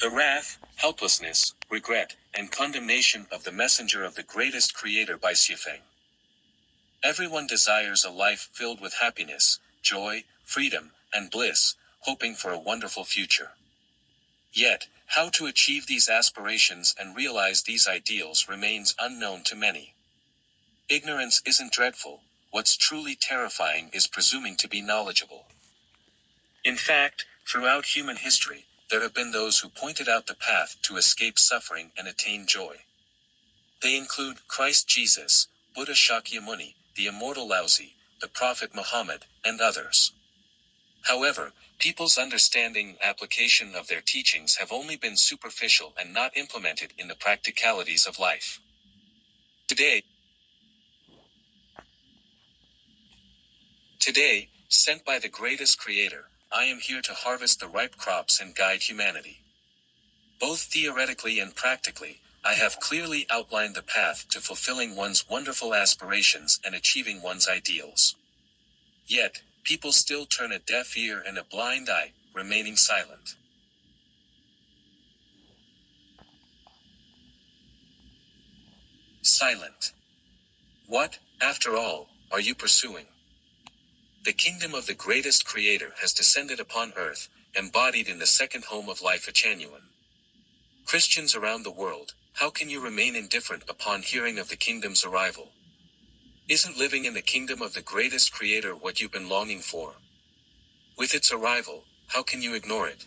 The wrath, helplessness, regret, and condemnation of the messenger of the greatest creator by Xifeng. Everyone desires a life filled with happiness, joy, freedom, and bliss, hoping for a wonderful future. Yet, how to achieve these aspirations and realize these ideals remains unknown to many. Ignorance isn't dreadful, what's truly terrifying is presuming to be knowledgeable. In fact, throughout human history, there have been those who pointed out the path to escape suffering and attain joy. They include Christ Jesus, Buddha Shakyamuni, the immortal Laozi, the Prophet Muhammad, and others. However, people's understanding and application of their teachings have only been superficial and not implemented in the practicalities of life. Today, sent by the greatest creator, I am here to harvest the ripe crops and guide humanity. Both theoretically and practically, I have clearly outlined the path to fulfilling one's wonderful aspirations and achieving one's ideals. Yet, people still turn a deaf ear and a blind eye, remaining silent. Silent. What, after all, are you pursuing? The kingdom of the greatest creator has descended upon earth, embodied in the second home of life Echannuan. Christians around the world, how can you remain indifferent upon hearing of the kingdom's arrival? Isn't living in the kingdom of the greatest creator what you've been longing for? With its arrival, how can you ignore it?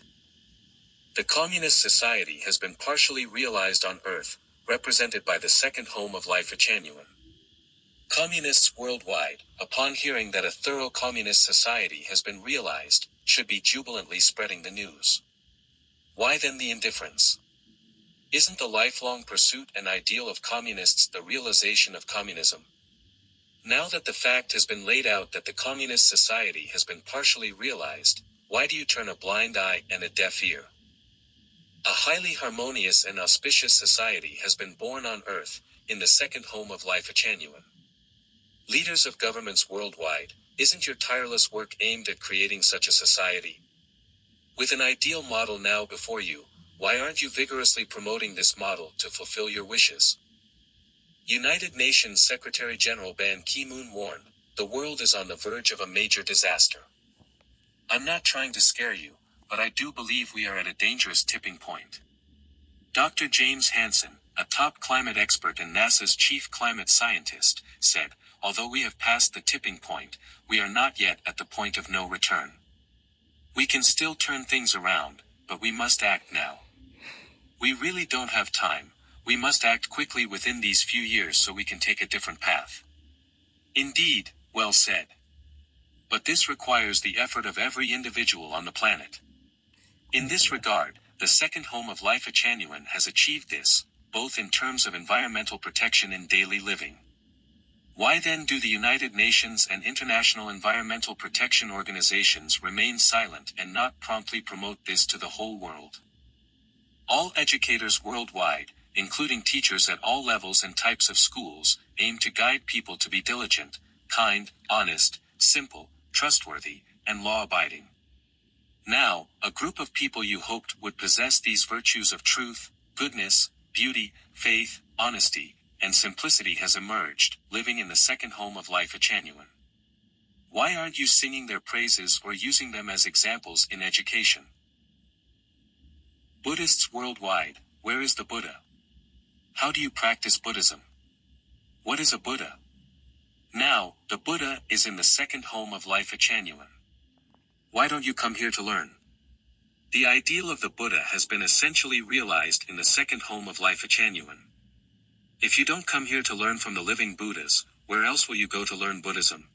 The communist society has been partially realized on earth, represented by the second home of life Echannuan. Communists worldwide, upon hearing that a thorough communist society has been realized, should be jubilantly spreading the news. Why then the indifference? Isn't the lifelong pursuit and ideal of communists the realization of communism? Now that the fact has been laid out that the communist society has been partially realized, why do you turn a blind eye and a deaf ear? A highly harmonious and auspicious society has been born on earth, in the second home of life Echannuan. Leaders of governments worldwide, isn't your tireless work aimed at creating such a society? With an ideal model now before you, why aren't you vigorously promoting this model to fulfill your wishes? United Nations Secretary-General Ban Ki-moon warned, the world is on the verge of a major disaster. I'm not trying to scare you, but I do believe we are at a dangerous tipping point. Dr. James Hansen, a top climate expert and NASA's chief climate scientist, said, although we have passed the tipping point, we are not yet at the point of no return. We can still turn things around, but we must act now. We really don't have time, we must act quickly within these few years so we can take a different path. Indeed, well said. But this requires the effort of every individual on the planet. In this regard, the second home of life Echannuan has achieved this, both in terms of environmental protection in daily living. Why then do the United Nations and international environmental protection organizations remain silent and not promptly promote this to the whole world? All educators worldwide, including teachers at all levels and types of schools, aim to guide people to be diligent, kind, honest, simple, trustworthy, and law-abiding. Now, a group of people you hoped would possess these virtues of truth, goodness, beauty, faith, honesty, and simplicity has emerged, living in the second home of life Echannuan. Why aren't you singing their praises or using them as examples in education? Buddhists worldwide, where is the Buddha? How do you practice Buddhism? What is a Buddha? Now, the Buddha is in the second home of life Echannuan. Why don't you come here to learn? The ideal of the Buddha has been essentially realized in the second home of life Echannuan. If you don't come here to learn from the living Buddhas, where else will you go to learn Buddhism?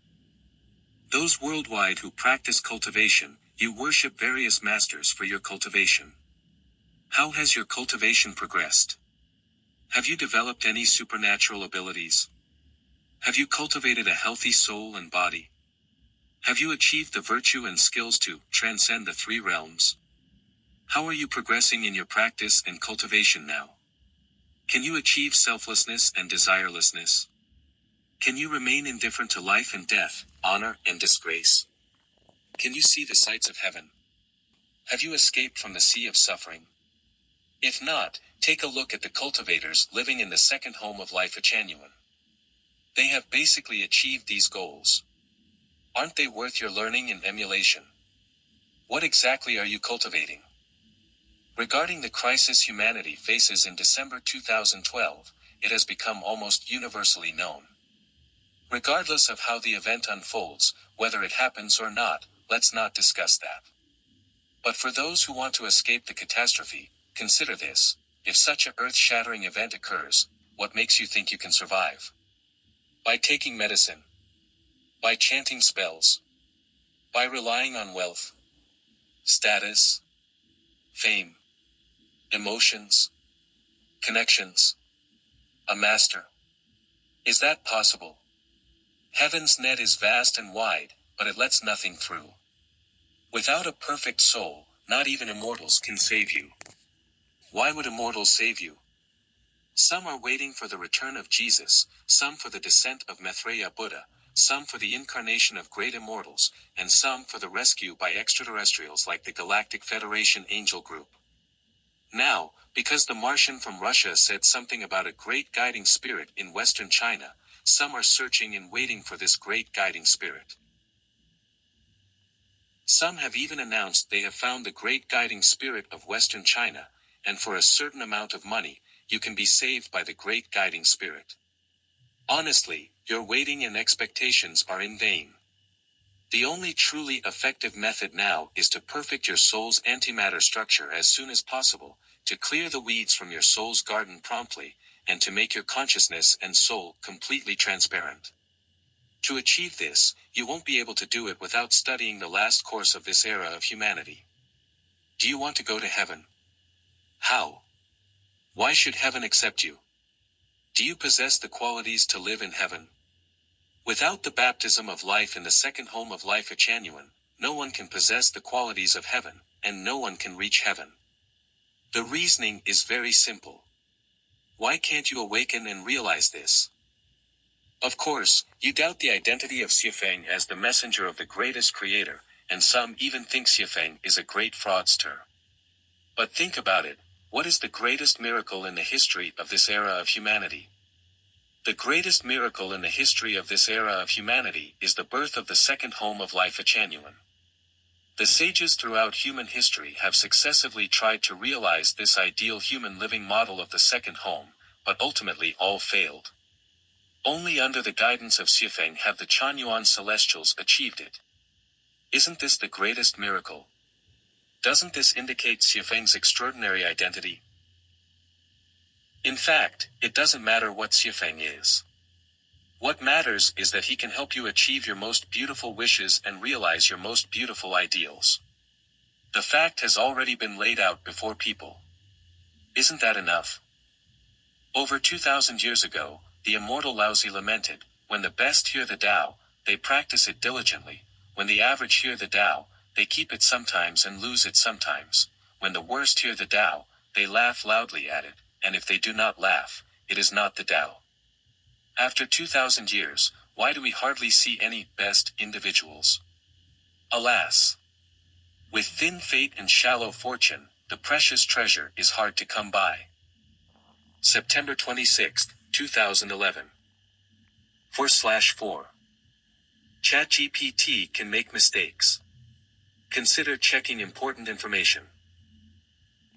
Those worldwide who practice cultivation, you worship various masters for your cultivation. How has your cultivation progressed? Have you developed any supernatural abilities? Have you cultivated a healthy soul and body? Have you achieved the virtue and skills to transcend the three realms? How are you progressing in your practice and cultivation now? Can you achieve selflessness and desirelessness? Can you remain indifferent to life and death, honor and disgrace? Can you see the sights of heaven? Have you escaped from the sea of suffering? If not, take a look at the cultivators living in the second home of life Echanuan. They have basically achieved these goals. Aren't they worth your learning and emulation? What exactly are you cultivating? Regarding the crisis humanity faces in December 2012, it has become almost universally known. Regardless of how the event unfolds, whether it happens or not, let's not discuss that. But for those who want to escape the catastrophe, consider this: if such a earth-shattering event occurs, what makes you think you can survive? By taking medicine? By chanting spells? By relying on wealth, status, fame, emotions, connections, a master? Is that possible? Heaven's net is vast and wide, but it lets nothing through. Without a perfect soul, not even immortals can save you. Why would immortals save you? Some are waiting for the return of Jesus, some for the descent of Maitreya Buddha, some for the incarnation of great immortals, and some for the rescue by extraterrestrials like the Galactic Federation Angel Group. Now, because the Martian from Russia said something about a great guiding spirit in Western China, some are searching and waiting for this great guiding spirit. Some have even announced they have found the great guiding spirit of Western China, and for a certain amount of money, you can be saved by the great guiding spirit. Honestly, your waiting and expectations are in vain. The only truly effective method now is to perfect your soul's antimatter structure as soon as possible, to clear the weeds from your soul's garden promptly, and to make your consciousness and soul completely transparent. To achieve this, you won't be able to do it without studying the last course of this era of humanity. Do you want to go to heaven? How? Why should heaven accept you? Do you possess the qualities to live in heaven? Without the baptism of life in the second home of life Echanuan, no one can possess the qualities of heaven, and no one can reach heaven. The reasoning is very simple. Why can't you awaken and realize this? Of course, you doubt the identity of Xiafeng as the messenger of the greatest creator, and some even think Xiafeng is a great fraudster. But think about it: what is the greatest miracle in the history of this era of humanity? The greatest miracle in the history of this era of humanity is the birth of the second home of life Echanuan. The sages throughout human history have successively tried to realize this ideal human living model of the second home, but ultimately all failed. Only under the guidance of Xiafeng have the Chanyuan celestials achieved it. Isn't this the greatest miracle? Doesn't this indicate Xiafeng's extraordinary identity? In fact, it doesn't matter what Xiafeng is. What matters is that he can help you achieve your most beautiful wishes and realize your most beautiful ideals. The fact has already been laid out before people. Isn't that enough? Over 2,000 years ago, the immortal Laozi lamented, "When the best hear the Tao, they practice it diligently. When the average hear the Tao, they keep it sometimes and lose it sometimes. When the worst hear the Tao, they laugh loudly at it, and if they do not laugh, it is not the Tao." After 2,000 years, why do we hardly see any best individuals? Alas! With thin fate and shallow fortune, the precious treasure is hard to come by. September 26, 2011. 4/4. ChatGPT can make mistakes. Consider checking important information.